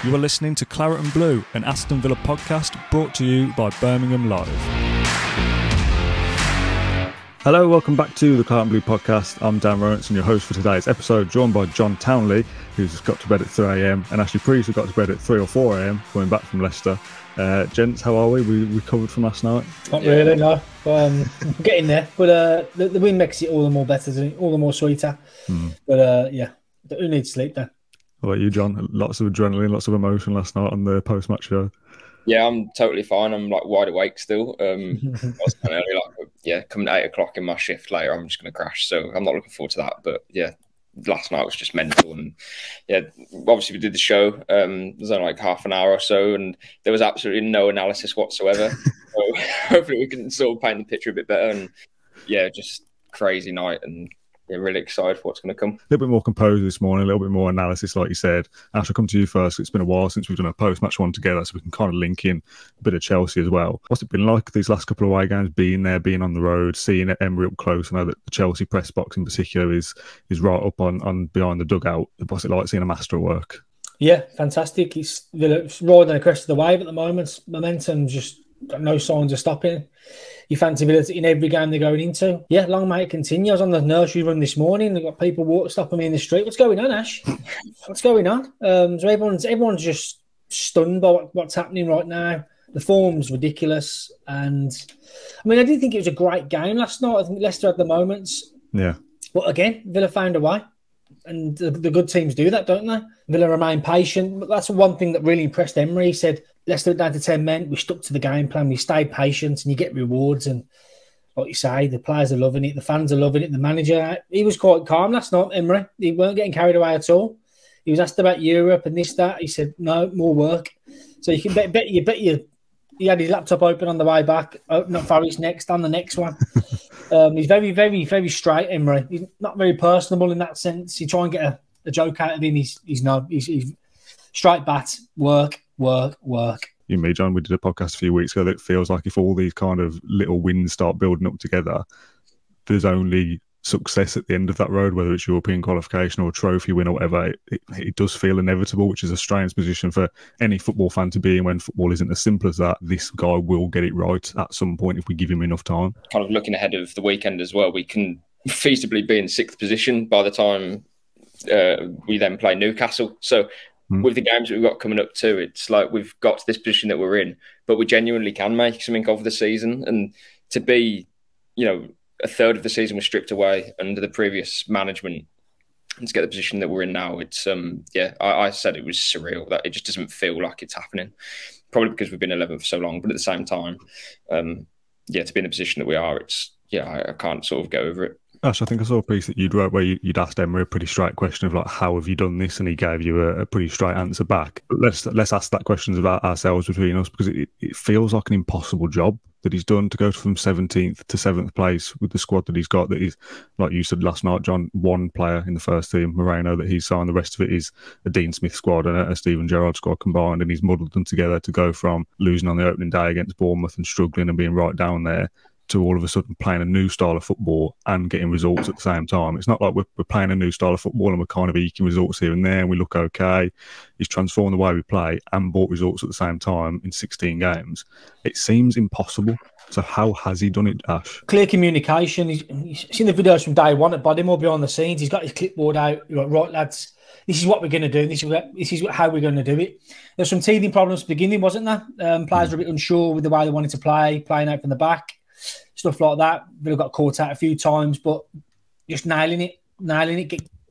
You are listening to Claret and Blue, an Aston Villa podcast brought to you by Birmingham Live. Hello, welcome back to the Claret and Blue podcast. I'm Dan Rowanson, your host for today's episode, joined by John Townley, who's got to bed at 3 a.m, and Ashley Priest, who got to bed at 3 or 4 a.m, coming back from Leicester. Gents, how are we? We recovered from last night? Not really, no. Getting there, but the win makes it all the more better, doesn't it? All the more sweeter. But yeah, who needs sleep then? How about you, John? Lots of adrenaline, lots of emotion last night on the post-match show. Yeah, I'm totally fine. I'm like wide awake still. I was kind of early, coming at 8 o'clock in my shift later, I'm just going to crash. So I'm not looking forward to that. But yeah, last night was just mental. And yeah, obviously we did the show. It was only like half an hour or so, and there was absolutely no analysis whatsoever. So hopefully we can sort of paint the picture a bit better. And yeah, just crazy night, and yeah, really excited for what's going to come. A little bit more composed this morning, a little bit more analysis, like you said. Ash, I'll come to you first. It's been a while since we've done a post-match one together, so we can kind of link in a bit of Chelsea as well. What's it been like these last couple of away games, being there, being on the road, seeing Emery up close? I know that the Chelsea press box in particular is right up on behind the dugout. What's it like seeing a master at work? Yeah, fantastic. It's riding the crest of the wave at the moment. Momentum just got no signs of stopping. You fancy Villa in every game they're going into. Yeah, long may it continue. I was on the nursery run this morning. They've got people stopping me in the street. What's going on, Ash? What's going on? So everyone's just stunned by what's happening right now. The form's ridiculous. And I mean, I didn't think it was a great game last night. I think Leicester had the moments. Yeah. But again, Villa found a way. And the good teams do that, don't they? Villa remain patient. But that's one thing that really impressed Emery. He said, Leicester down to 10 men. We stuck to the game plan. We stayed patient, and you get rewards. And like you say, the players are loving it. The fans are loving it. The manager, he was quite calm last night, Emery. He weren't getting carried away at all. He was asked about Europe and this, that. He said, no, more work. So you can bet you. He had his laptop open on the way back, open up Forest next, on the next one. He's very, very, very straight, Emery. He's not very personable in that sense. You try and get a joke out of him, he's straight bat, work. You and me, John, we did a podcast a few weeks ago that feels like if all these kind of little wins start building up together, there's only success at the end of that road, whether it's European qualification or a trophy win or whatever. It does feel inevitable, which is a strange position for any football fan to be in when football isn't as simple as that. This guy will get it right at some point if we give him enough time. Kind of looking ahead of the weekend as well, we can feasibly be in 6th position by the time we then play Newcastle. So with the games that we've got coming up too, it's like we've got to this position that we're in, but we genuinely can make something of the season. And to be, a third of the season was stripped away under the previous management, and to get the position that we're in now, it's I said it was surreal. That it just doesn't feel like it's happening. Probably because we've been 11th for so long, but at the same time, to be in the position that we are, it's I can't sort of get over it. Ash, I think I saw a piece that you'd wrote where you'd asked Emery a pretty straight question of like, how have you done this? And he gave you a pretty straight answer back. But let's ask that question about ourselves between us, because it feels like an impossible job that he's done to go from 17th to 7th place with the squad that he's got. That is, like you said last night, John, one player in the first team, Moreno, that he's signed. The rest of it is a Dean Smith squad and a Steven Gerrard squad combined, and he's muddled them together to go from losing on the opening day against Bournemouth and struggling and being right down there to all of a sudden playing a new style of football and getting results at the same time. It's not like we're playing a new style of football and we're kind of eking results here and there and we look okay. He's transformed the way we play and brought results at the same time in 16 games. It seems impossible. So how has he done it, Ash? Clear communication. He's seen the videos from day one at Bodymore behind the scenes. He's got his clipboard out. You're like, right, lads, this is what we're going to do. This is how we're going to do it. There's some teething problems at the beginning, wasn't there? Players were a bit unsure with the way they wanted to play, playing out from the back. Stuff like that. They've got caught out a few times, but just nailing it,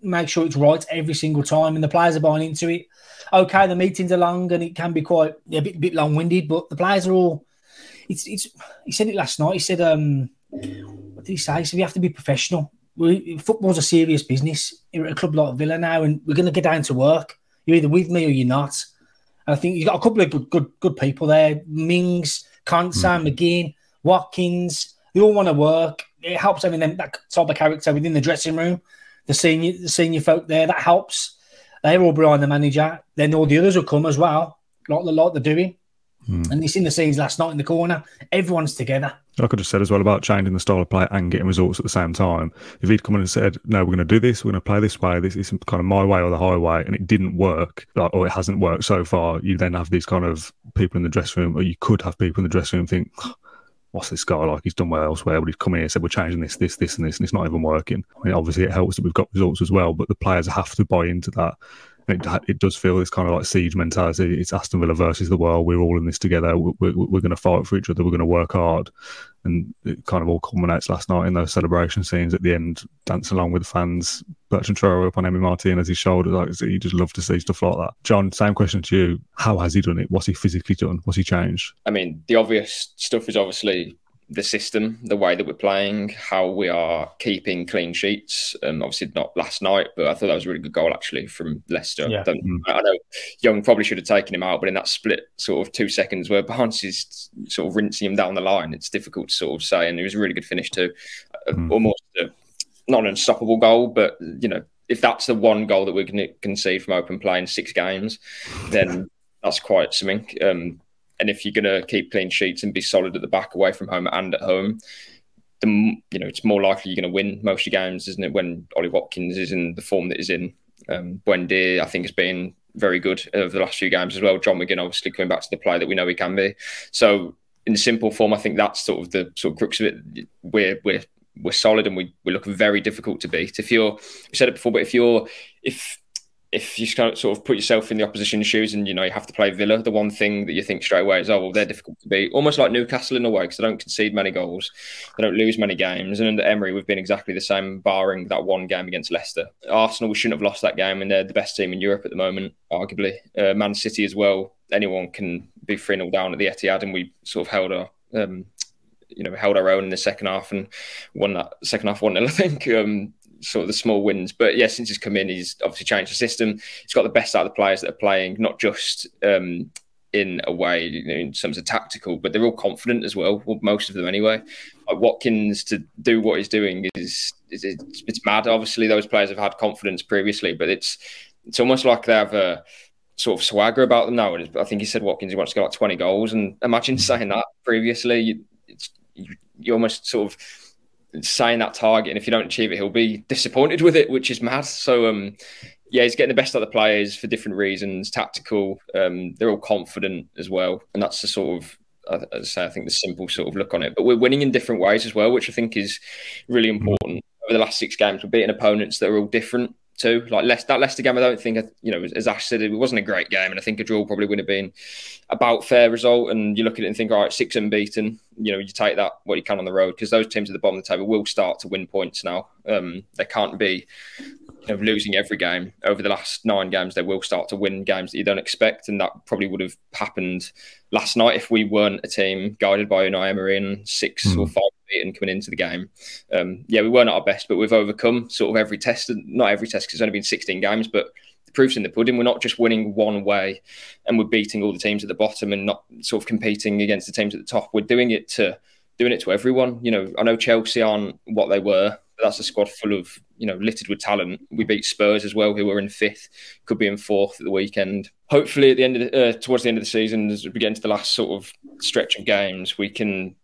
make sure it's right every single time, and the players are buying into it. Okay, the meetings are long and it can be quite a bit long-winded, but the players are all. He said it last night. He said, "What did he say?" He said, "We have to be professional. Football's a serious business. You're at a club like Villa now, and we're going to get down to work. You're either with me or you're not." And I think you've got a couple of good people there: Mings, Konsa, McGinn, Watkins. They all want to work. It helps having that type of character within the dressing room. The senior folk there, that helps. They're all behind the manager. Then all the others will come as well, like they're doing. And you've seen the scenes last night in the corner. Everyone's together. Like I just said as well about changing the style of play and getting results at the same time. If he'd come in and said, no, we're going to do this, we're going to play this way, this is kind of my way or the highway, and it didn't work, or it hasn't worked so far, you then have these kind of people in the dressing room, or you could have people in the dressing room think, what's this guy like? He's done well elsewhere, but he's come here and said, we're changing this, and this, and it's not even working. I mean, obviously it helps that we've got results as well, but the players have to buy into that. It does feel this kind of like siege mentality. It's Aston Villa versus the world. We're all in this together. We're going to fight for each other. We're going to work hard. And it kind of all culminates last night in those celebration scenes at the end, dancing along with the fans, Bertrand Traore up on Emery Martinez's shoulder. Like, you just love to see stuff like that. John, same question to you. How has he done it? What's he physically done? What's he changed? I mean, the obvious stuff is obviously the system, the way that we're playing, how we are keeping clean sheets. Obviously not last night, but I thought that was a really good goal actually from Leicester. Yeah. I know Young probably should have taken him out, but in that split sort of 2 seconds where Barnes is sort of rinsing him down the line, it's difficult to sort of say. And it was a really good finish too. Almost not an unstoppable goal, but you know, if that's the one goal that we can concede from open play in 6 games, then that's quite something. And if you're going to keep clean sheets and be solid at the back, away from home and at home, it's more likely you're going to win most of your games, isn't it? When Ollie Watkins is in the form that he's in. Buendia, I think, has been very good over the last few games as well. John McGinn, obviously, coming back to the player that we know he can be. So, in simple form, I think that's sort of the crux of it. We're solid and we look very difficult to beat. You said it before, but if you kind of sort of put yourself in the opposition's shoes and, you know, you have to play Villa, the one thing that you think straight away is, oh, well, they're difficult to beat. Almost like Newcastle in a way, because they don't concede many goals. They don't lose many games. And under Emery, we've been exactly the same, barring that one game against Leicester. Arsenal, we shouldn't have lost that game, and they're the best team in Europe at the moment, arguably. Man City as well. Anyone can be 3-0 down at the Etihad, and we sort of held our own in the second half and won that second half 1-0, I think. Sort of the small wins. But yeah, since he's come in, he's obviously changed the system. He's got the best out of the players that are playing, not just in a way, you know, in terms of tactical, but they're all confident as well most of them anyway. Like Watkins to do what he's doing it's mad. Obviously, those players have had confidence previously, but it's almost like they have a sort of swagger about them now. I think he said Watkins, he wants to get like 20 goals. And imagine saying that previously. You almost sort of saying that target, and if you don't achieve it, he'll be disappointed with it, which is mad. So yeah, he's getting the best out of the players for different reasons. Tactical, they're all confident as well, and that's the sort of, as I say, I think the simple sort of look on it. But we're winning in different ways as well, which I think is really important. Over the last 6 games, we're beating opponents that are all different too. Like that Leicester game, I don't think, you know, as Ash said, it wasn't a great game, and I think a draw probably would have been about fair result. And you look at it and think, all right, 6 unbeaten, you know, you take that what you can on the road, because those teams at the bottom of the table will start to win points now. They can't be, you know, losing every game. Over the last 9 games, they will start to win games that you don't expect, and that probably would have happened last night if we weren't a team guided by UNAI Emery and 6 or 5 beaten coming into the game. Yeah, we weren't at our best, but we've overcome sort of every test. Not every test, because it's only been 16 games, but the proof's in the pudding. We're not just winning one way and we're beating all the teams at the bottom and not sort of competing against the teams at the top. We're doing it to everyone. You know, I know Chelsea aren't what they were, but that's a squad full of, you know, littered with talent. We beat Spurs as well, who were in 5th, could be in 4th at the weekend. Hopefully, at the end of towards the end of the season, as we get into the last sort of stretch of games, we can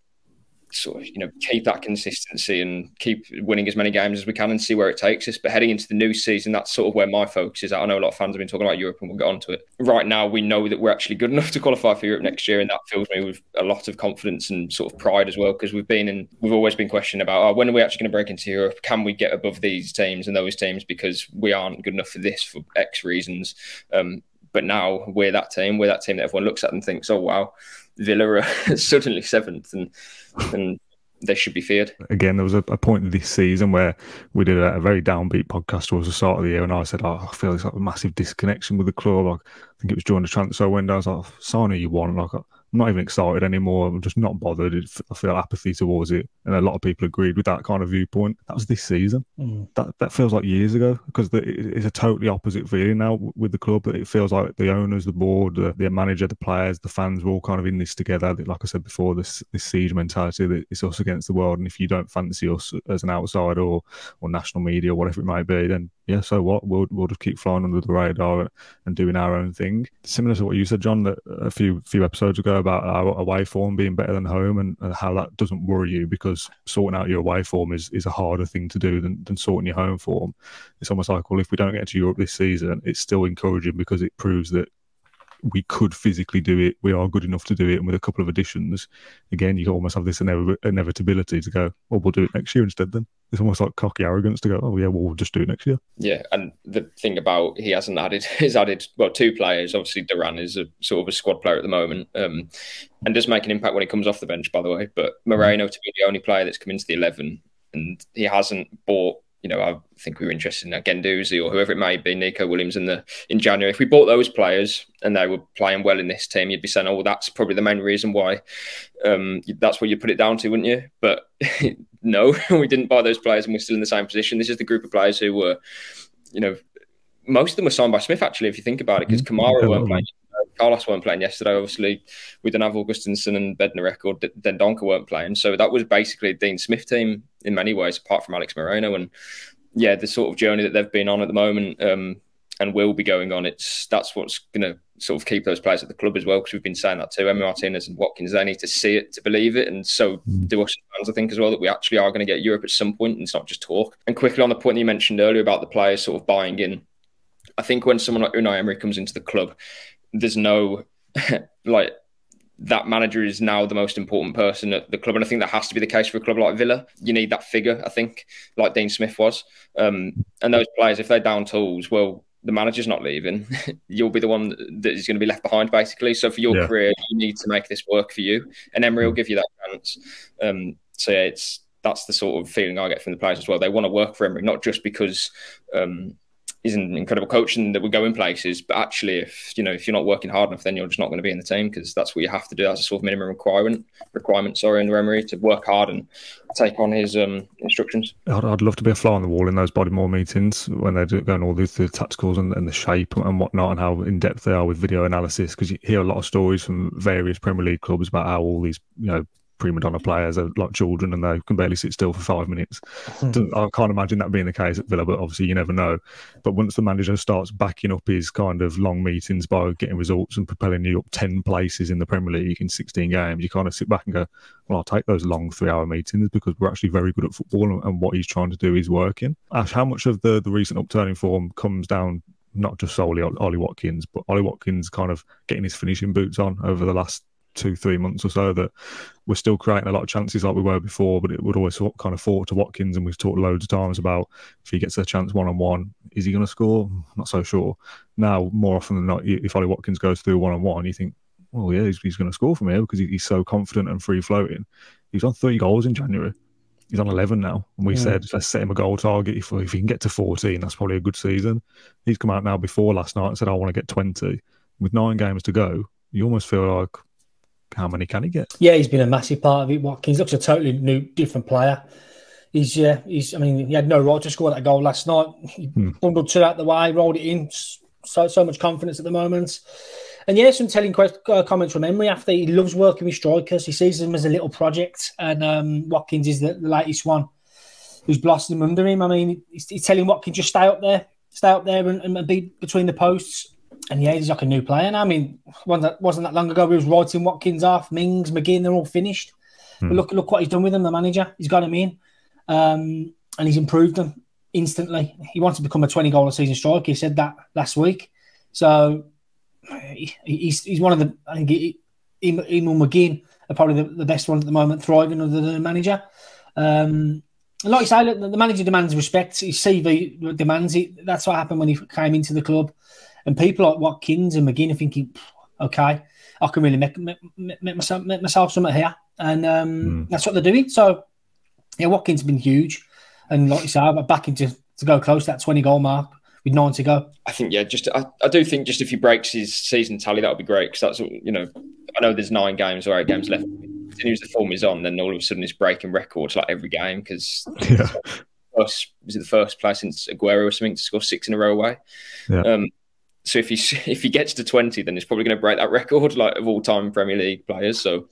sort of, you know, keep that consistency and keep winning as many games as we can and see where it takes us. But heading into the new season, that's sort of where my focus is. I know a lot of fans have been talking about Europe, and we'll get onto it. Right now, we know that we're actually good enough to qualify for Europe next year, and that fills me with a lot of confidence and sort of pride as well, because we've always been questioning about, when are we actually going to break into Europe? Can we get above these teams and those teams, because we aren't good enough for this for X reasons. But now we're that team that everyone looks at and thinks, oh wow, Villa are suddenly 7th and they should be feared. Again, there was a point this season where we did a very downbeat podcast towards the start of the year, and I said, I feel there's like a massive disconnection with the club. Like, I think it was during the transfer window. I was like, sign who you want. Like, I'm not even excited anymore. I'm just not bothered. I feel apathy towards it. And a lot of people agreed with that kind of viewpoint. That was this season. That feels like years ago, because it's a totally opposite feeling now with the club. It feels like the owners, the board, the manager, the players, the fans were all kind of in this together. Like I said before, this siege mentality that it's us against the world. And if you don't fancy us as an outsider or national media or whatever it might be, then yeah, so what? We'll just keep flying under the radar and doing our own thing. Similar to what you said, John, that a few episodes ago about our away form being better than home, and how that doesn't worry you because sorting out your away form is a harder thing to do than sorting your home form. It's almost like, well, if we don't get to Europe this season, it's still encouraging because it proves that we could physically do it. We are good enough to do it, and with a couple of additions, again, you almost have this inevitability to go, well, we'll do it next year instead. Then it's almost like cocky arrogance to go, oh yeah, well, we'll just do it next year. Yeah, and the thing about he's added well 2 players. Obviously, Duran is a sort of a squad player at the moment, and does make an impact when he comes off the bench, by the way. But Moreno to be the only player that's come into the 11, and he hasn't bought. You know, I think we were interested in Gendouzi or whoever it may be, Nico Williams in January. If we bought those players and they were playing well in this team, you'd be saying, oh, well, that's probably the main reason why. That's what you put it down to, wouldn't you? But no, we didn't buy those players and we're still in the same position. This is the group of players who were, you know, most of them were signed by Smith, actually, if you think about it, because Kamara weren't playing. Carlos weren't playing yesterday. Obviously, we didn't have Augustinsson and Bednarek or Dendoncker weren't playing. So that was basically a Dean Smith team in many ways, apart from Alex Moreno. And yeah, the sort of journey that they've been on at the moment and will be going on, that's what's going to sort of keep those players at the club as well, because we've been saying that too. Emery, Martinez and Watkins, they need to see it to believe it. And so do us fans, I think, as well, that we actually are going to get Europe at some point and it's not just talk. And quickly on the point you mentioned earlier about the players sort of buying in, I think when someone like Unai Emery comes into the club, there's no like that manager is now the most important person at the club, and I think that has to be the case for a club like Villa. You need that figure, I think, like Dean Smith was, and those players, if they're down tools, well, the manager's not leaving. You'll be the one that is going to be left behind, basically. So for your career, you need to make this work for you, and Emery will give you that chance. So yeah, that's the sort of feeling I get from the players as well. They want to work for Emery, not just because he's an incredible coach and that we're going places, but actually, if you're not working hard enough, then you're just not going to be in the team, because that's what you have to do. That's a sort of minimum requirement under Emery, to work hard and take on his instructions. I'd love to be a fly on the wall in those Bodymore meetings when they're going all these the tacticals and the shape and whatnot, and how in depth they are with video analysis, because you hear a lot of stories from various Premier League clubs about how all these prima donna players are like children and they can barely sit still for 5 minutes. I can't imagine that being the case at Villa, but obviously you never know. But once the manager starts backing up his kind of long meetings by getting results and propelling you up 10 places in the Premier League in 16 games, you kind of sit back and go, well, I'll take those long 3-hour meetings because we're actually very good at football and what he's trying to do is working. Ash, how much of the recent upturning form comes down not just solely Ollie Watkins, but Ollie Watkins kind of getting his finishing boots on over the last 2-3 months or so, that we're still creating a lot of chances like we were before, but it would always kind of fall to Watkins, and we've talked loads of times about if he gets a chance one-on-one, is he going to score? Not so sure. Now, more often than not, if Ollie Watkins goes through one-on-one, you think, well, yeah, he's going to score from here because he's so confident and free-floating. He's on 3 goals in January. He's on 11 now. And we said, let's set him a goal target. If he can get to 14, that's probably a good season. He's come out now before last night and said, I want to get 20. With 9 games to go, you almost feel like, how many can he get? Yeah, he's been a massive part of it. Watkins looks a totally new, different player. I mean, he had no right to score that goal last night. He bundled 2 out the way, rolled it in. So much confidence at the moment. And yeah, some telling comments from Emery after. He loves working with strikers. He sees them as a little project. And Watkins is the latest one who's blossomed under him. I mean, he's telling Watkins, just stay up there and be between the posts. And yeah, he's like a new player now. I mean, wasn't that long ago we was writing Watkins off, Mings, McGinn, they're all finished. But look what he's done with them, the manager. He's got him in. And he's improved them instantly. He wants to become a 20-goal a season striker. He said that last week. So he's one of the, I think, Emil McGinn are probably the best one at the moment, thriving under the manager. And like you say, look, the manager demands respect. His CV demands it. That's what happened when he came into the club. And people like Watkins and McGinn are thinking, okay, I can really make myself something here. And that's what they're doing. So, yeah, Watkins has been huge. And like you say, I'm backing to go close to that 20-goal mark with 9 to go. I think, yeah, I do think just if he breaks his season tally, that would be great. Because that's, I know there's 9 games or 8 games left. If he continues the form he's on, then all of a sudden he's breaking records like every game. Because was it the first player since Aguero or something to score 6 in a row away? Yeah. So if he gets to 20, then he's probably going to break that record, like, of all-time Premier League players. So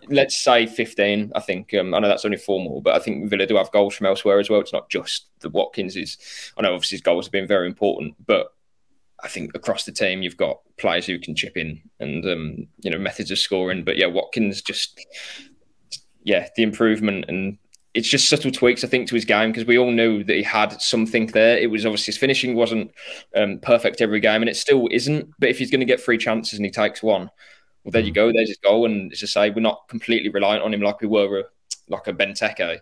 let's say 15. I think I know that's only 4 more, but I think Villa do have goals from elsewhere as well. It's not just the Watkins. I know obviously his goals have been very important, but I think across the team you've got players who can chip in and methods of scoring. But yeah, Watkins just the improvement, and it's just subtle tweaks I think to his game, because we all knew that he had something there. It was obviously his finishing wasn't perfect every game, and it still isn't. But if he's going to get 3 chances and he takes 1. Well, there you go. There's his goal. And as I say, we're not completely reliant on him like we were like a Benteke.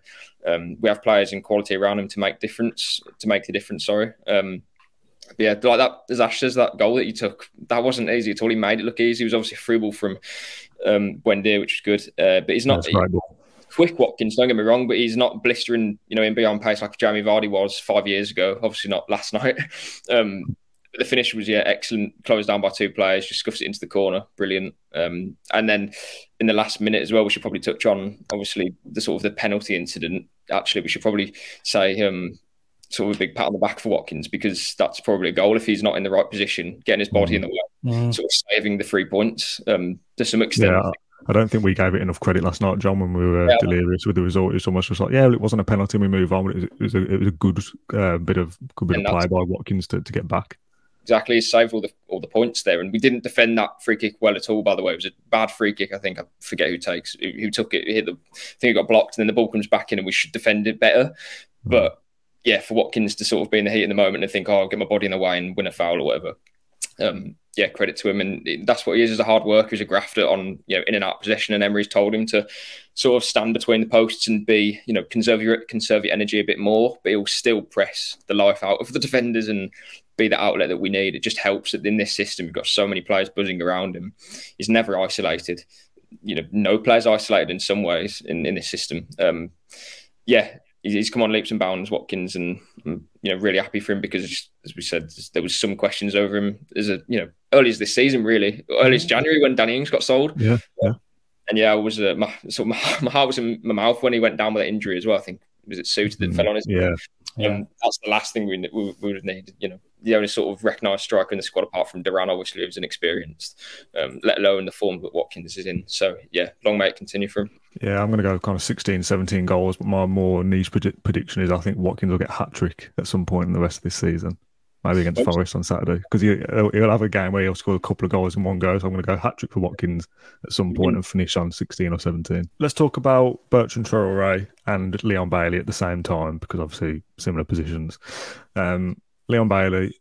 We have players in quality around him to make the difference. Sorry. Like that, as Ash says, that goal that he took, that wasn't easy at all. He made it look easy. It was obviously a free ball from Wendy, which was good. But he's not quick, Watkins, don't get me wrong, but he's not blistering, in beyond pace like Jamie Vardy was 5 years ago. Obviously not last night. The finish was excellent, closed down by 2 players, just scuffs it into the corner, brilliant. And then in the last minute as well, we should probably touch on obviously the penalty incident. Actually, we should probably say sort of a big pat on the back for Watkins, because that's probably a goal if he's not in the right position, getting his body in the way, sort of saving the 3 points to some extent. Yeah. I don't think we gave it enough credit last night, John, when we were delirious with the result. It's almost just like, it wasn't a penalty, we move on, but it was a good bit of play by Watkins to get back. Exactly, he saved all the points there, and we didn't defend that free kick well at all. By the way, it was a bad free kick. I think I forget who took it. Hit I think it got blocked, and then the ball comes back in, and we should defend it better. But for Watkins to sort of be in the heat in the moment and think, I'll get my body in the way and win a foul or whatever. Credit to him, and that's what he is as a hard worker, as a grafter on in and out possession. And Emery's told him to sort of stand between the posts and be conserve your energy a bit more, but he'll still press the life out of the defenders and be the outlet that we need. It just helps that in this system we've got so many players buzzing around him. He's never isolated. No player's isolated in some ways in this system. He's come on leaps and bounds, Watkins, and I'm really happy for him, because as we said, there was some questions over him as early as this season, really early as January when Danny Ings got sold. And I was my heart was in my mouth when he went down with that injury as well. I think was it Suter that fell on his that's the last thing we would have needed. The only sort of recognised striker in the squad apart from Duran, obviously, who's inexperienced, let alone the form that Watkins is in. So long may it continue for him. I'm going to go kind of 16, 17 goals, but my more niche prediction is I think Watkins will get a hat-trick at some point in the rest of this season. Maybe against Forest on Saturday, because he'll have a game where he'll score a couple of goals in one go. So I'm going to go hat-trick for Watkins at some point and finish on 16 or 17. Let's talk about Bertrand Traoré and Leon Bailey at the same time, because obviously similar positions. Leon Bailey,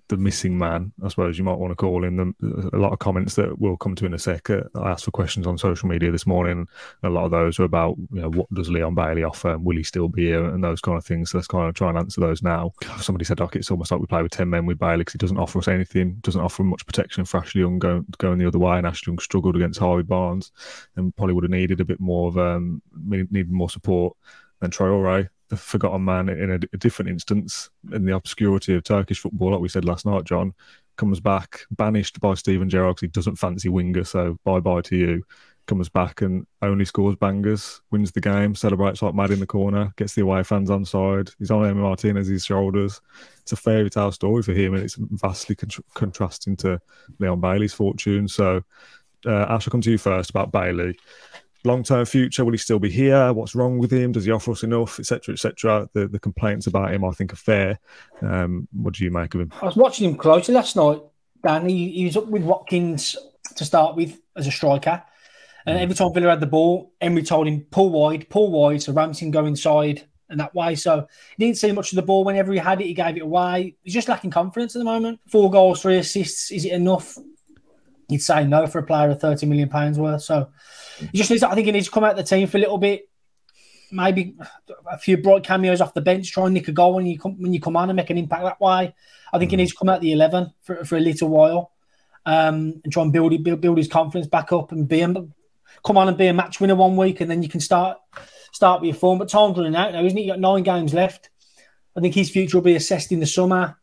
the missing man, I suppose you might want to call him. A lot of comments that we'll come to in a sec. I asked for questions on social media this morning. A lot of those are about, what does Leon Bailey offer? Will he still be here? And those kind of things. So let's kind of try and answer those now. Somebody said, it's almost like we play with 10 men with Bailey, because he doesn't offer us anything, doesn't offer much protection for Ashley Young going the other way. And Ashley Young struggled against Harvey Barnes and probably would have needed a bit more of needed more support than Traoré, the forgotten man in a different instance, in the obscurity of Turkish football, like we said last night, John, comes back, banished by Steven Gerrard because he doesn't fancy winger, so bye-bye to you. Comes back and only scores bangers, wins the game, celebrates like mad in the corner, gets the away fans on side. He's on Emi Martinez's shoulders. It's a fairy tale story for him, and it's vastly contrasting to Leon Bailey's fortune. So, Ash, I'll come to you first about Bailey. Long-term future, will he still be here? What's wrong with him? Does he offer us enough, etc., etc.? The complaints about him, I think, are fair. What do you make of him? I was watching him closely last night, Dan. He was up with Watkins to start with as a striker. And every time Villa had the ball, Emery told him, pull wide, so Ramsey go inside and that way. So he didn't see much of the ball. Whenever he had it, he gave it away. He's just lacking confidence at the moment. 4 goals, 3 assists. Is it enough? You'd say no for a player of £30 million worth. So he just needs, I think he needs to come out of the team for a little bit. Maybe a few bright cameos off the bench, try and nick a goal when you come on and make an impact that way. I think he needs to come out the 11 for a little while and try and build his confidence back up and come on and be a match winner one week, and then you can start with your form. But time's running out now, isn't it? You've got 9 games left. I think his future will be assessed in the summer.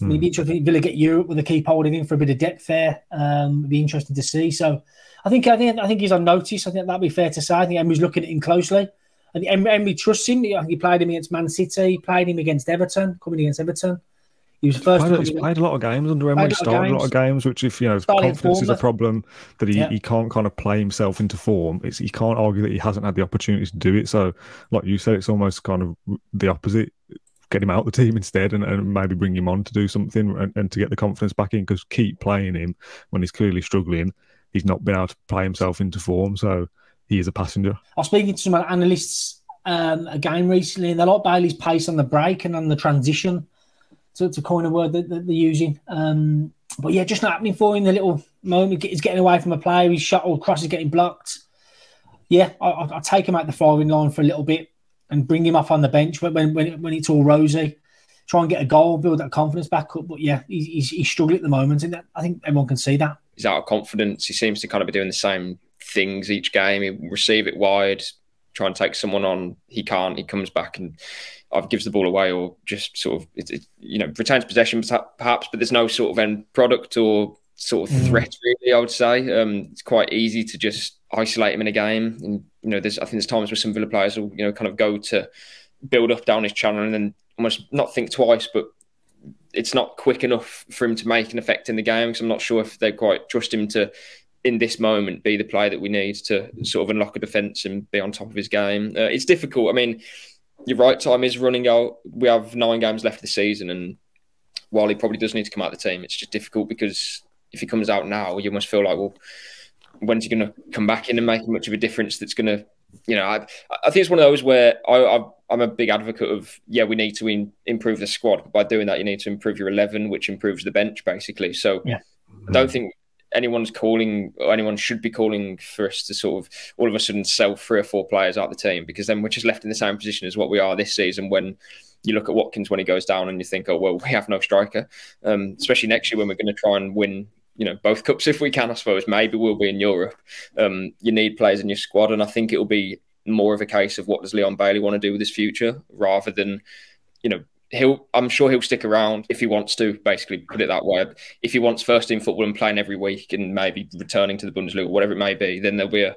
Maybe interesting if Villa get Europe with a keep holding him for a bit of depth there. It'd be interesting to see. So I think he's on notice. I think that'd be fair to say. I think Emery's looking at him closely. I think Emery trusts him. I think he played him against Man City. He played him against Everton, coming against Everton. He was first. He's played a lot of games under Emery. Started a lot of games, which if confidence is a problem, that he can't kind of play himself into form. You can't argue that he hasn't had the opportunity to do it. So, like you said, it's almost kind of the opposite. Get him out of the team instead, and maybe bring him on to do something and to get the confidence back in. Because keep playing him when he's clearly struggling. He's not been able to play himself into form, so he is a passenger. I was speaking to some analysts again recently, and they like Bailey's pace on the break and on the transition. So it's a kind of word that they're using. But yeah, just not happening for him. The little moment he's getting away from a player, his shot or cross is getting blocked. Yeah, I'll take him out the firing line for a little bit and bring him off on the bench when it's all rosy. Try and get a goal, build that confidence back up. But yeah, he's struggling at the moment, and I think everyone can see that. He's out of confidence. He seems to kind of be doing the same things each game. He receive it wide, try and take someone on. He can't. He comes back and either gives the ball away or just sort of retains possession perhaps, but there's no sort of end product or sort of threat really. I would say it's quite easy to just isolate him in a game, and I think there's times where some Villa players will kind of go to build up down his channel and then almost not think twice, but it's not quick enough for him to make an effect in the game, because I'm not sure if they quite trust him to, in this moment, be the player that we need to sort of unlock a defence and be on top of his game. It's difficult. I mean, you're right, time is running out. We have 9 games left of the season, and while he probably does need to come out of the team, it's just difficult because if he comes out now, you must feel like, well, when's he going to come back in and make much of a difference that's going to, I think it's one of those where I'm a big advocate of, we need to improve the squad, but by doing that, you need to improve your 11, which improves the bench, basically. So I don't think anyone's calling, or anyone should be calling for us to sort of all of a sudden sell 3 or 4 players out of the team, because then we're just left in the same position as what we are this season when you look at Watkins when he goes down and you think, oh, well, we have no striker, especially next year when we're going to try and win both cups if we can, I suppose. Maybe we'll be in Europe. You need players in your squad, and I think it'll be more of a case of what does Leon Bailey want to do with his future, rather than, I'm sure he'll stick around if he wants to, basically, put it that way. If he wants first team football and playing every week and maybe returning to the Bundesliga, whatever it may be, then there'll be a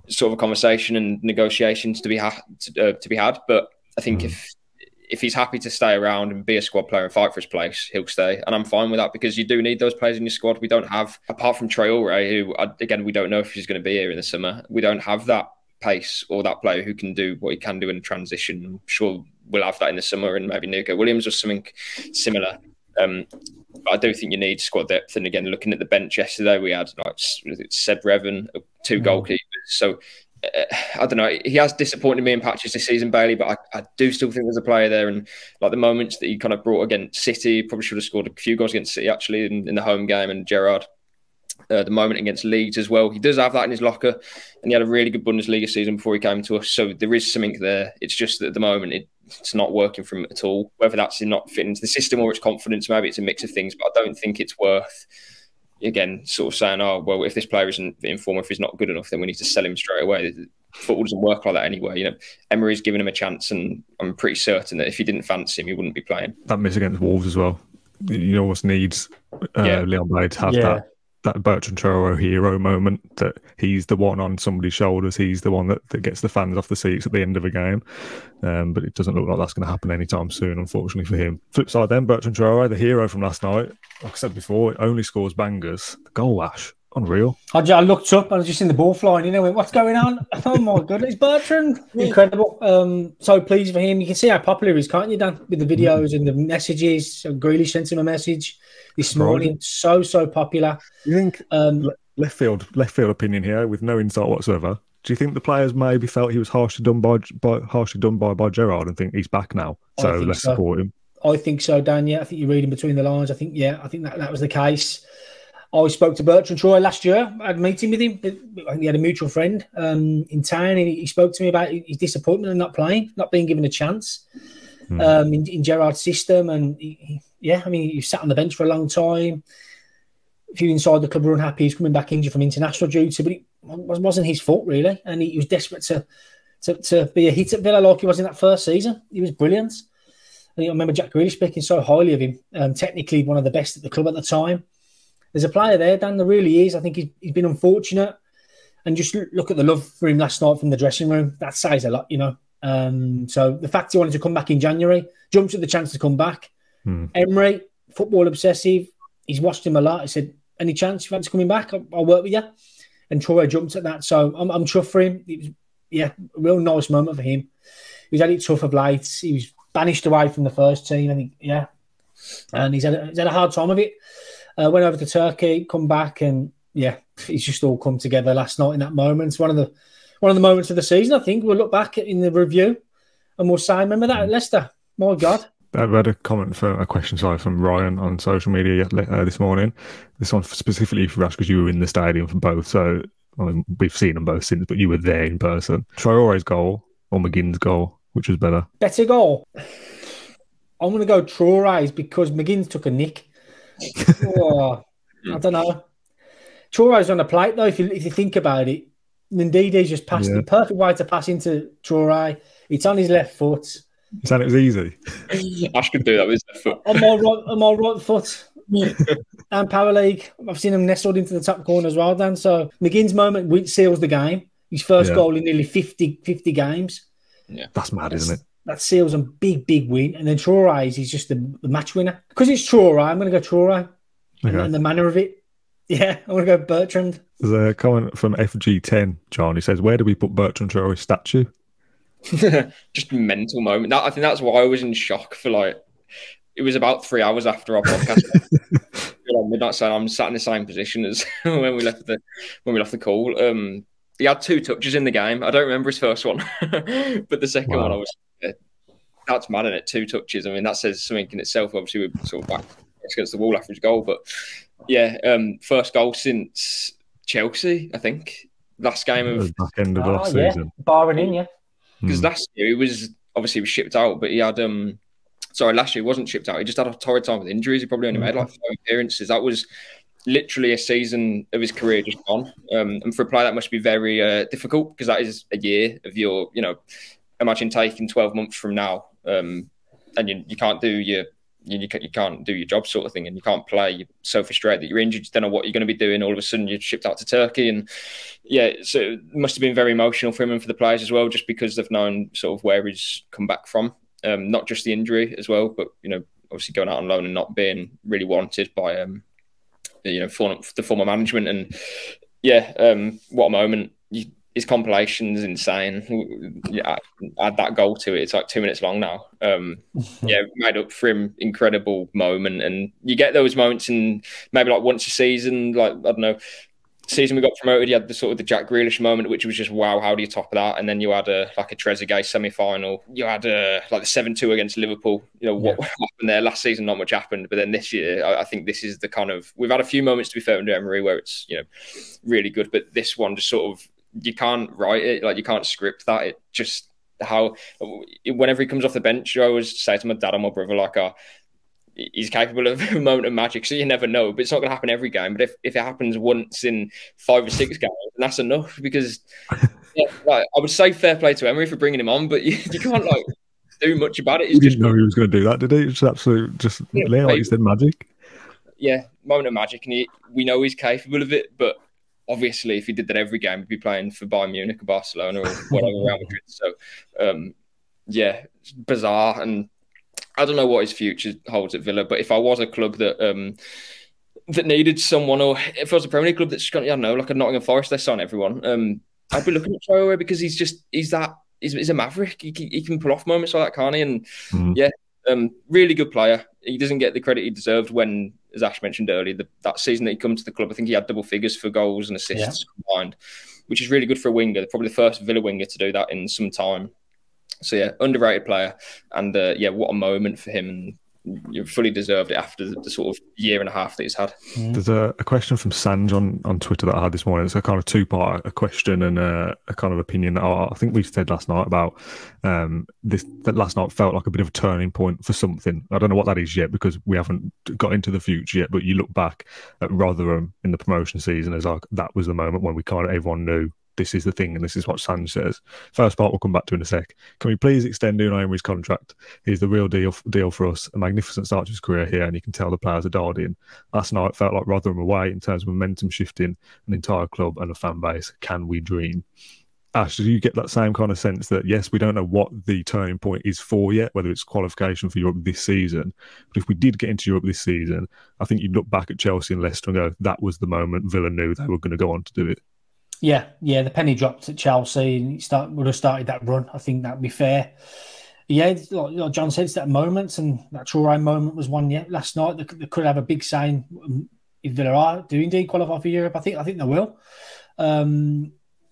sort of a conversation and negotiations to be had. But I think if he's happy to stay around and be a squad player and fight for his place, he'll stay. And I'm fine with that, because you do need those players in your squad. We don't have, apart from Traore, who, again, we don't know if he's going to be here in the summer. We don't have that pace or that player who can do what he can do in a transition. I'm sure we'll have that in the summer, and maybe Nico Williams or something similar. But I do think you need squad depth. And again, looking at the bench yesterday, we had Seb Revan, 2 goalkeepers. So I don't know. He has disappointed me in patches this season, Bailey, but I do still think there's a player there. And like the moments that he kind of brought against City, probably should have scored a few goals against City actually in the home game, and Gerrard. The moment against Leeds as well. He does have that in his locker, and he had a really good Bundesliga season before he came to us. So there is something there. It's just that at the moment it's not working for him at all. Whether that's not fitting into the system or it's confidence, maybe it's a mix of things. But I don't think it's worth, again, sort of saying, oh, well, if this player isn't in form, if he's not good enough, then we need to sell him straight away. Football doesn't work like that anyway. Emery's given him a chance, and I'm pretty certain that if he didn't fancy him, he wouldn't be playing. That miss against Wolves as well. You almost needs Leon Bailey to have that Bertrand Traore hero moment, that he's the one on somebody's shoulders. He's the one that gets the fans off the seats at the end of a game. But it doesn't look like that's going to happen anytime soon, unfortunately for him. Flip side then, Bertrand Traore, the hero from last night. Like I said before, only scores bangers. The goal, Ash, unreal. I looked up and I was just in the ball flying. Went, what's going on? Oh my goodness, Bertrand. Incredible. So pleased for him. You can see how popular he is, can't you, Dan? With the videos and the messages. So Grealish sent him a message this morning. So popular. You think left field opinion here with no insight whatsoever? Do you think the players maybe felt he was harshly done by Gerrard and think he's back now, so let's support him? I think so, Dan. Yeah, I think you're reading between the lines. I think that was the case. I spoke to Bertrand Traore last year. I had a meeting with him. I think he had a mutual friend in town, and he spoke to me about his disappointment of not playing, not being given a chance in Gerrard's system. And he sat on the bench for a long time. A few inside the club were unhappy. He's coming back injured from international duty, but it wasn't his fault really. And he was desperate to be a hit at Villa like he was in that first season. He was brilliant. I remember Jack Grealish speaking so highly of him. Technically one of the best at the club at the time. There's a player there, Dan. There really is. I think he's been unfortunate. And just look at the love for him last night from the dressing room. That says a lot, So the fact he wanted to come back in January, jumps at the chance to come back. Emery, football obsessive. He's watched him a lot. I said, any chance you fancy coming back? I'll work with you. And Troy jumped at that. So I'm chuffed for him. It was, a real nice moment for him. He's had it tough of late. He was banished away from the first team, I think, and he's had a hard time of it. Went over to Turkey, come back, and it's just all come together last night in that moment. It's one of the moments of the season. I think we'll look back in the review and we'll say, remember that at Leicester? My God. I read a question from Ryan on social media this morning. This one specifically for us because you were in the stadium for both. So we've seen them both since, but you were there in person. Traore's goal or McGinn's goal, which was better? Better goal. I'm going to go Traore's because McGinn's took a nick. I don't know. Traore's on a plate though. If you think about it, Ndidi's just passed the perfect way to pass into Traore. It's on his left foot. You saying it was easy? Ash could do that with his left foot. On my right foot. And Power League. I've seen him nestled into the top corner as well, Dan. So McGinn's moment seals the game. His first goal in nearly 50 games. Yeah. That's mad, isn't it? That seals a big win. And then Traore's, he's just the match winner. Because it's Traore, I'm going to go Traore. Okay. And the manner of it. Yeah, I'm going to go Bertrand. There's a comment from FG10, John. He says, where do we put Bertrand Traore's statue? Just a mental moment. I think that's why I was in shock for it was about 3 hours after our podcast. Midnight, saying I'm sat in the same position as when we left the call. He had 2 touches in the game. I don't remember his first one, but the second one, I was that's mad, isn't it? 2 touches. I mean, that says something in itself. Obviously, we're sort of back against the wall after his goal, but first goal since Chelsea, I think. Last game of back end of last season, barring in, because last year he was shipped out, but he had last year he wasn't shipped out. He just had a torrid time with injuries. He probably only made 5 appearances. That was literally a season of his career just gone. And for a player, that must be very difficult because that is a year of your, imagine taking 12 months from now, and you can't do you can't do your job sort of thing, and you can't play. You're so frustrated that you're injured. You don't know what you're going to be doing. All of a sudden, you're shipped out to Turkey, and so it must have been very emotional for him and for the players as well, just because they've known sort of where he's come back from. Not just the injury as well, but obviously going out on loan and not being really wanted by the former management. And what a moment! His compilation is insane. Add that goal to it. It's 2 minutes long now. Made up for him. Incredible moment. And you get those moments in maybe once a season. I don't know. Season we got promoted, you had the Jack Grealish moment, which was just wow. How do you top that? And then you had a Trezeguet semi-final. You had the 7-2 against Liverpool. What happened there last season? Not much happened, but then this year, I think this is the kind of, we've had a few moments to be fair under Emery where it's really good, but this one just sort of, you can't write it, you can't script that. It just whenever he comes off the bench, I always say to my dad and my brother, he's capable of a moment of magic, so you never know. But it's not going to happen every game. But if it happens once in 5 or 6 games, then that's enough. Because I would say fair play to Emery for bringing him on, but you can't do much about it. He didn't know he was going to do that, did he? It's absolute, like you said, magic. Yeah, moment of magic, and we know he's capable of it, but. Obviously, if he did that every game, he'd be playing for Bayern Munich or Barcelona or whatever Real Madrid. So, it's bizarre. And I don't know what his future holds at Villa, but if I was a club that needed someone, or if I was a Premier League club that's got, a Nottingham Forest, they sign everyone, I'd be looking at Traore because he's a maverick. He can pull off moments like that, can't he? And really good player. He doesn't get the credit he deserved when, as Ash mentioned earlier, that season that he come to the club, I think he had double figures for goals and assists combined, which is really good for a winger. Probably the first Villa winger to do that in some time. So, underrated player. And, what a moment for him. And you fully deserved it after the sort of year and a half that he's had. There's a question from Sanj on Twitter that I had this morning. It's a kind of 2-part, a question and a kind of opinion that I think we said last night about that last night felt like a bit of a turning point for something. I don't know what that is yet because we haven't got into the future yet, but you look back at Rotherham in the promotion season as that was the moment when we kind of everyone knew this is the thing, and this is what Sanj says. First part we'll come back to in a sec. Can we please extend Unai Emery's contract? He's the real deal for us. A magnificent start to his career here, and you can tell the players are dialed in. Last night it felt like Rotherham away in terms of momentum shifting an entire club and a fan base. Can we dream? Ash, do you get that same kind of sense that, yes, we don't know what the turning point is for yet, whether it's qualification for Europe this season, but if we did get into Europe this season, I think you'd look back at Chelsea and Leicester and go, that was the moment Villa knew they were going to go on to do it. Yeah, the penny dropped at Chelsea and would have started that run. I think that would be fair. Yeah, like John said, it's that moment, and that Traoré moment was one last night. They could have a big sign if Villa do indeed qualify for Europe. I think they will.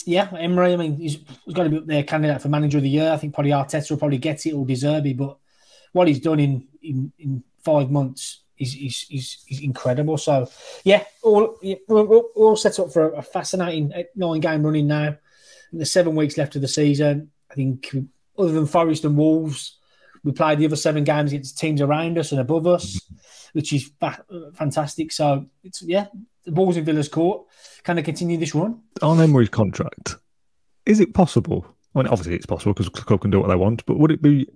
Yeah, Emery, I mean, he's got to be up there, candidate for manager of the year. I think probably Arteta will probably get it, or De Zerbi, but what he's done in 5 months is incredible. So, yeah, we're all set up for a fascinating 9-game running now. There's 7 weeks left of the season. I think other than Forest and Wolves, we played the other 7 games against teams around us and above us, which is fantastic. So, the ball's in Villa's court. Can they continue this run? On Emery's contract, is it possible? I mean, obviously it's possible because the club can do what they want, but would it be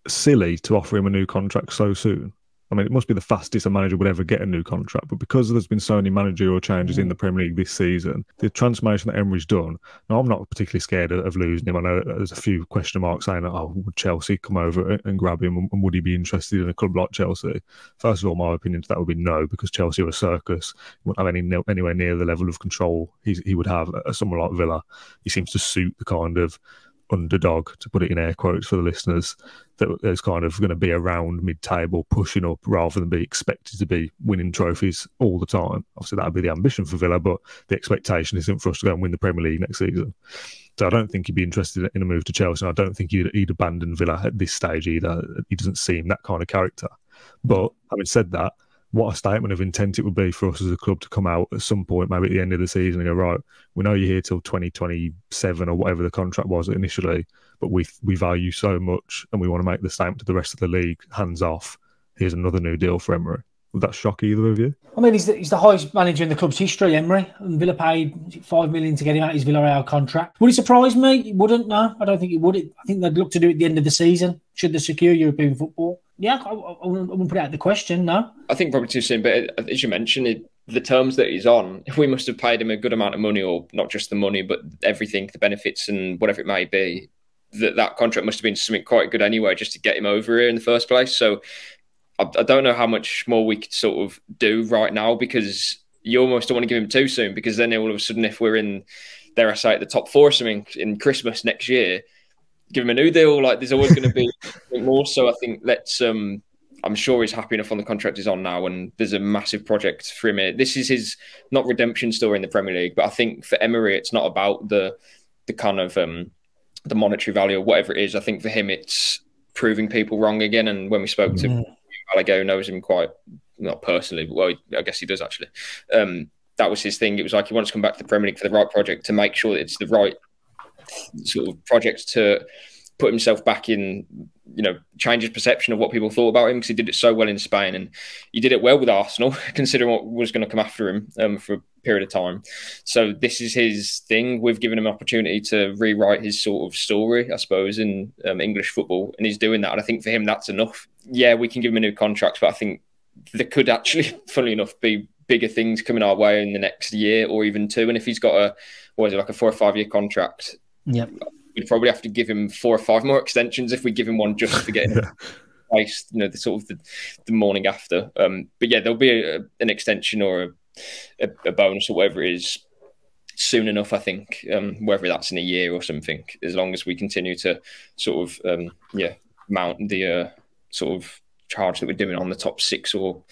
silly to offer him a new contract so soon? I mean, it must be the fastest a manager would ever get a new contract, but because there's been so many managerial changes in the Premier League this season, the transformation that Emery's done, now I'm not particularly scared of losing him. I know there's a few question marks saying, would Chelsea come over and grab him, and would he be interested in a club like Chelsea? First of all, my opinion to that would be no, because Chelsea are a circus. He wouldn't have anywhere near the level of control he would have at someone like Villa. He seems to suit the kind of underdog, to put it in air quotes for the listeners, that is kind of going to be around mid-table, pushing up, rather than be expected to be winning trophies all the time. Obviously, that would be the ambition for Villa, but the expectation isn't for us to go and win the Premier League next season. So I don't think he'd be interested in a move to Chelsea, and I don't think he'd abandon Villa at this stage either. He doesn't seem that kind of character. But having said that, what a statement of intent it would be for us as a club to come out at some point, maybe at the end of the season, and go, right, we know you're here till 2027 or whatever the contract was initially, but we value so much and we want to make the statement to the rest of the league, hands off, here's another new deal for Emery. Would that shock either of you? I mean, he's the highest manager in the club's history, Emery, and Villa paid 5 million to get him out of his Villarreal contract. Would it surprise me? It wouldn't, no. I don't think it would. I think they'd look to do it at the end of the season, should they secure European football. Yeah, I wouldn't put it out the question, no. I think probably too soon, but as you mentioned, the terms that he's on, we must have paid him a good amount of money, or not just the money, but everything, the benefits and whatever it may be. That contract must have been something quite good anyway, just to get him over here in the first place. So I don't know how much more we could sort of do right now, because you almost don't want to give him too soon, because then all of a sudden, if we're in, dare I say, at the top 4 or something in Christmas next year, give him a new deal. Like, there's always going to be more. So I think I'm sure he's happy enough on the contract he's on now, and there's a massive project for him. This is his, not redemption story in the Premier League, but I think for Emery, it's not about the kind of the monetary value or whatever it is. I think for him, it's proving people wrong again. And when we spoke to Gallagher, who knows him quite, not personally, but well, I guess he does actually. That was his thing. It was like he wants to come back to the Premier League for the right project, to make sure that it's the right sort of project to put himself back in, change his perception of what people thought about him, because he did it so well in Spain, and he did it well with Arsenal, considering what was going to come after him for a period of time. So this is his thing. We've given him an opportunity to rewrite his sort of story, I suppose, in English football, and he's doing that. And I think for him, that's enough. Yeah, we can give him a new contract, but I think there could actually, funnily enough, be bigger things coming our way in the next year or even 2. And if he's got a 4 or 5 year contract, we'd probably have to give him 4 or 5 more extensions if we give him one just for getting placed, the sort of the morning after. But yeah, there'll be an extension or a bonus or whatever it is soon enough, I think, whether that's in a year or something, as long as we continue to sort of, mount the sort of charge that we're doing on the top 6, or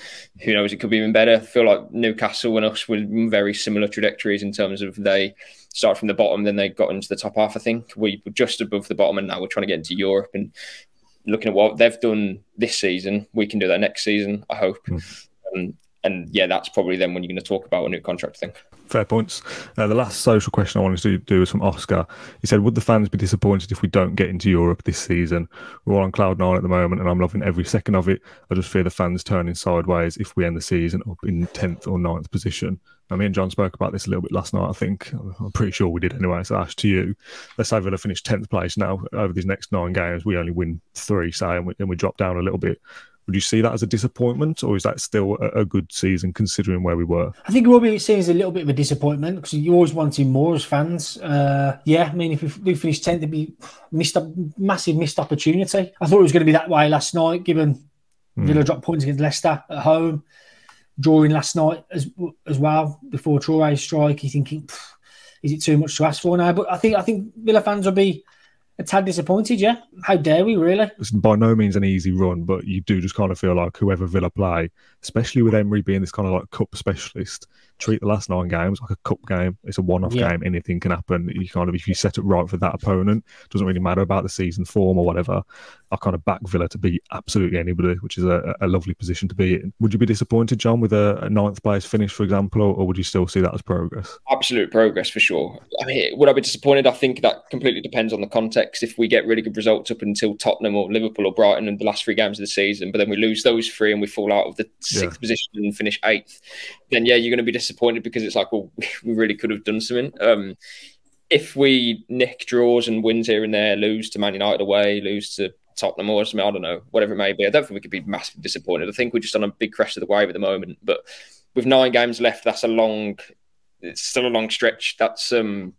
who knows, it could be even better. I feel like Newcastle and us were very similar trajectories in terms of they started from the bottom, then they got into the top half. I think we were just above the bottom, and now we're trying to get into Europe. And looking at what they've done this season, we can do that next season, I hope. And yeah, that's probably then when you're going to talk about a new contract, I think. Fair points. The last social question I wanted to do was from Oscar. He said, would the fans be disappointed if we don't get into Europe this season? We're all on cloud 9 at the moment, and I'm loving every second of it. I just fear the fans turning sideways if we end the season up in 10th or 9th position. Now, me and John spoke about this a little bit last night, I think. I'm pretty sure we did anyway. So, Ash, to you, let's say Villa finish 10th place now. Over these next 9 games, we only win 3, say, and we drop down a little bit. Would you see that as a disappointment, or is that still a good season considering where we were? I think it will be seen as a little bit of a disappointment because you always wanted more as fans. Yeah, I mean, if we do finish 10th, it'd be massive missed opportunity. I thought it was going to be that way last night, given Villa dropped points against Leicester at home, drawing last night as well before Traore's strike. You're thinking, is it too much to ask for now? But I think Villa fans will be a tad disappointed, yeah. How dare we, really? It's by no means an easy run, but you do just kind of feel like whoever Villa play, especially with Emery being this kind of like cup specialist, treat the last 9 games like a cup game. It's a one-off game. Anything can happen. You kind of, if you set it right for that opponent, it doesn't really matter about the season form or whatever. I kind of back Villa to beat absolutely anybody, which is a lovely position to be in. Would you be disappointed, John, with a 9th place finish, for example, or would you still see that as progress? Absolute progress for sure. I mean, would I be disappointed? I think that completely depends on the context. If we get really good results up until Tottenham or Liverpool or Brighton in the last 3 games of the season, but then we lose those 3 and we fall out of the 6th position and finish 8th, then yeah, you're going to be disappointed because it's like, well, we really could have done something. If we nick draws and wins here and there, lose to Man United away, lose to Tottenham or something, I don't know, whatever it may be, I don't think we could be massively disappointed. I think we're just on a big crest of the wave at the moment. But with 9 games left, it's still a long stretch. That's nearly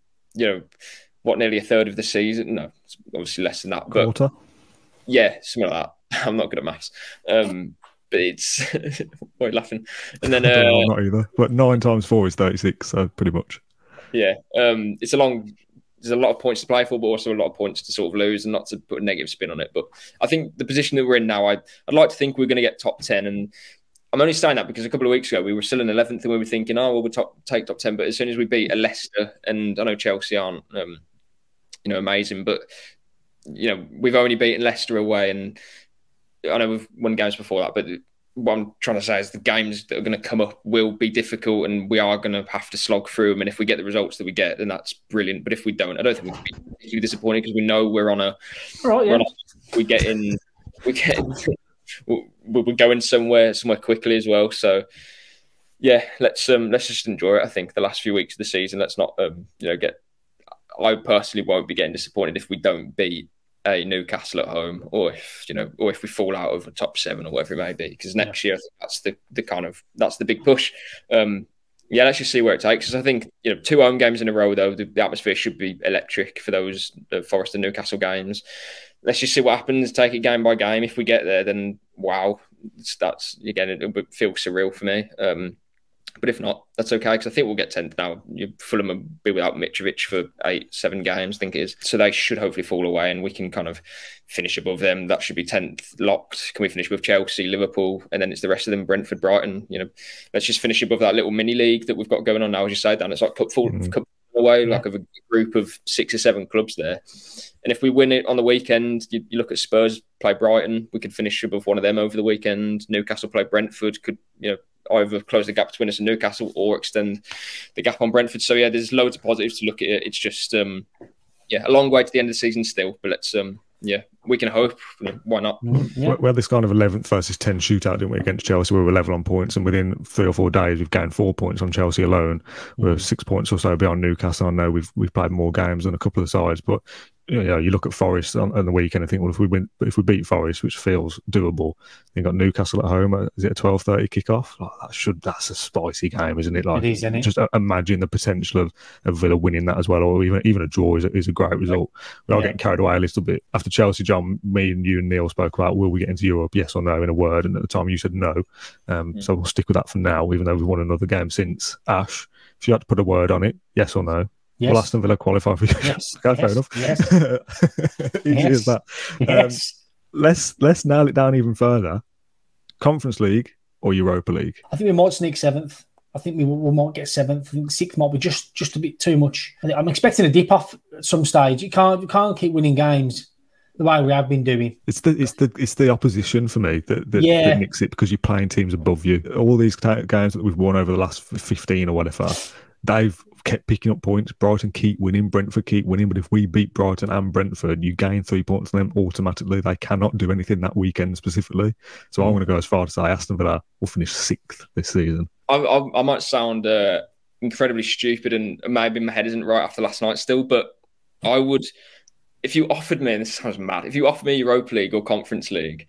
a third of the season. No, it's obviously less than that. But quarter. Yeah, something like that. I'm not good at maths. But it's why are you laughing? And then I'm not either. But 9 times 4 is 36, so pretty much. Yeah. There's a lot of points to play for, but also a lot of points to sort of lose, and not to put a negative spin on it. But I think the position that we're in now, I'd like to think we're going to get top 10. And I'm only saying that because a couple of weeks ago we were still in 11th and we were thinking, oh, well, we'll take top 10. But as soon as we beat a Leicester, and I know Chelsea aren't, amazing, but we've only beaten Leicester away, and I know we've won games before that. But what I'm trying to say is the games that are going to come up will be difficult, and we are going to have to slog through them. And if we get the results that we get, then that's brilliant. But if we don't, I don't think we can be particularly disappointed because we know we're on a. Right, yeah. We're going somewhere quickly as well. So yeah, let's just enjoy it. I think the last few weeks of the season, let's not get. I personally won't be getting disappointed if we don't beat a Newcastle at home, or if we fall out of a top 7 or whatever it may be. Because next year, I think that's the big push. Let's just see where it takes us. I think 2 home games in a row, though, the atmosphere should be electric for those Forest and Newcastle games. Let's just see what happens. Take it game by game. If we get there, then wow, that's again, it would feel surreal for me. But if not, that's okay, because I think we'll get 10th now. Fulham will be without Mitrovic for 8-7 games, I think it is. So they should hopefully fall away and we can kind of finish above them. That should be 10th locked. Can we finish with Chelsea, Liverpool, and then it's the rest of them, Brentford, Brighton. Let's just finish above that little mini league that we've got going on now, as you say, Dan. It's like cup away, like of a group of 6 or 7 clubs there. And if we win it on the weekend, you look at Spurs play Brighton, we could finish above one of them over the weekend. Newcastle play Brentford, could either close the gap between us and Newcastle or extend the gap on Brentford. So yeah, there's loads of positives to look at it. It's just a long way to the end of the season still, but let's we can hope. Why not? Yeah. We had this kind of 11th versus 10 shootout, didn't we, against Chelsea? We were level on points, and within 3 or 4 days, we've gained 4 points on Chelsea alone. We're 6 points or so beyond Newcastle. I know we've played more games than a couple of the sides, but you look at Forest on the weekend and think, well, if we beat Forest, which feels doable, you got Newcastle at home. Is it a 12:30 kickoff? That's a spicy game, isn't it? It is, isn't it? Just imagine the potential of Villa winning that as well, or even a draw is a great result. We are getting carried away a little bit after Chelsea. John, me and you and Neil spoke about, will we get into Europe? Yes or no, in a word. And at the time, you said no. So we'll stick with that for now, even though we've won another game since. Ash, if you had to put a word on it, yes or no? Yes. Will Aston Villa qualify for you? Yes. Okay, fair enough. Yes. Easy as that. Yes. Let's nail it down even further. Conference League or Europa League? I think we might sneak 7th. I think we might get 7th. I think 6th might be just a bit too much. I'm expecting a dip off at some stage. You can't keep winning games the way we have been doing. It's the opposition for me that nicks it, because you're playing teams above you. All these games that we've won over the last 15 or whatever, they've kept picking up points. Brighton keep winning, Brentford keep winning, but if we beat Brighton and Brentford, you gain 3 points on them automatically. They cannot do anything that weekend specifically. So I'm going to go as far to say Aston Villa will finish 6th this season. I might sound incredibly stupid, and maybe my head isn't right after last night still, but I would, if you offered me, and this sounds mad, if you offered me Europa League or Conference League,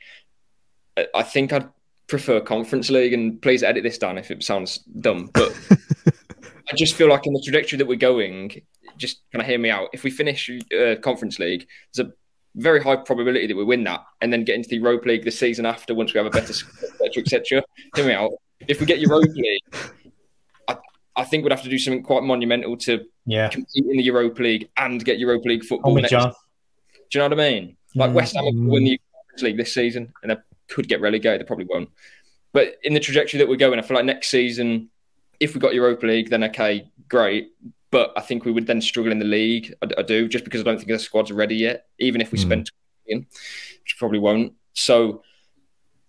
I think I'd prefer Conference League, and please edit this down if it sounds dumb, but I just feel like in the trajectory that we're going, just kind of hear me out. If we finish Conference League, there's a very high probability that we win that and then get into the Europa League the season after once we have a better squad, etc. Hear me out. If we get Europa League, I think we'd have to do something quite monumental to compete in the Europa League and get Europa League football next year. Do you know what I mean? Like West Ham will win the Conference League this season and they could get relegated. They probably won't. But in the trajectory that we're going, I feel like next season, if we got Europa League, then okay, great. But I think we would then struggle in the league. I do, just because I don't think the squad's ready yet, even if we spent 20 million, which probably won't. So,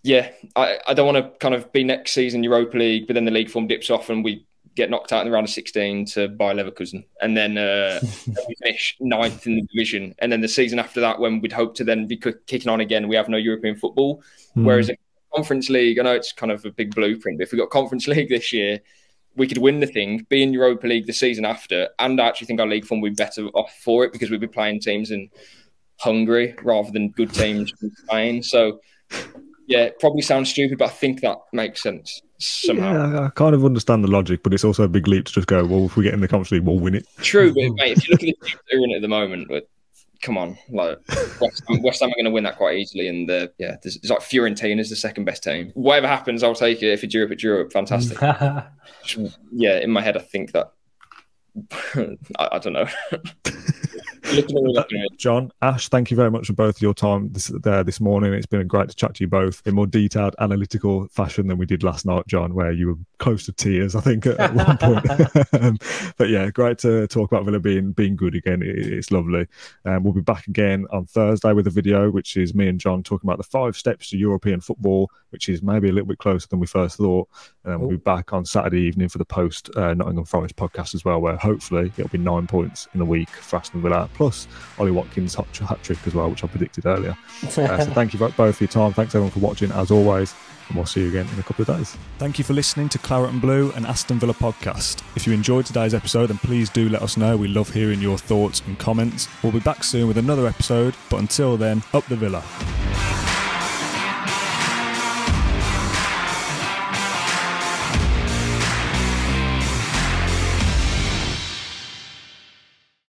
yeah, I don't want to kind of be next season Europa League, but then the league form dips off and we get knocked out in the round of 16 to Bayer Leverkusen. And then we finish 9th in the division. And then the season after that, when we'd hope to then be kicking on again, we have no European football. Whereas in Conference League, I know it's kind of a big blueprint, but if we got Conference League this year, we could win the thing, be in Europa League the season after, and I actually think our league form would be better off for it because we'd be playing teams in Hungary rather than good teams in Spain. So, yeah, it probably sounds stupid, but I think that makes sense somehow. Yeah, I kind of understand the logic, but it's also a big leap to just go, well, if we get in the Conference League, we'll win it. True, but mate, if you look at the teams that are in it at the moment, but come on, like West Ham are going to win that quite easily, and there's like Fiorentina is the second best team. Whatever happens, I'll take it. If it's Europe, it's Europe. Fantastic. Yeah, in my head, I think that I don't know. John, Ash, thank you very much for both of your time this morning. It's been great to chat to you both in more detailed, analytical fashion than we did last night, John, where you were close to tears, I think, at one point. But yeah, great to talk about Villa being good again. It's lovely. We'll be back again on Thursday with a video, which is me and John talking about the 5 steps to European football, which is maybe a little bit closer than we first thought. And we'll be back on Saturday evening for the post Nottingham Forest podcast as well, where hopefully it'll be 9 points in the week for Aston Villa, plus Ollie Watkins' hat-trick as well, which I predicted earlier. So thank you both for your time. Thanks everyone for watching, as always, and we'll see you again in a couple of days. Thank you for listening to Claret and Blue, an Aston Villa podcast. If you enjoyed today's episode, then please do let us know. We love hearing your thoughts and comments. We'll be back soon with another episode, but until then, up the Villa.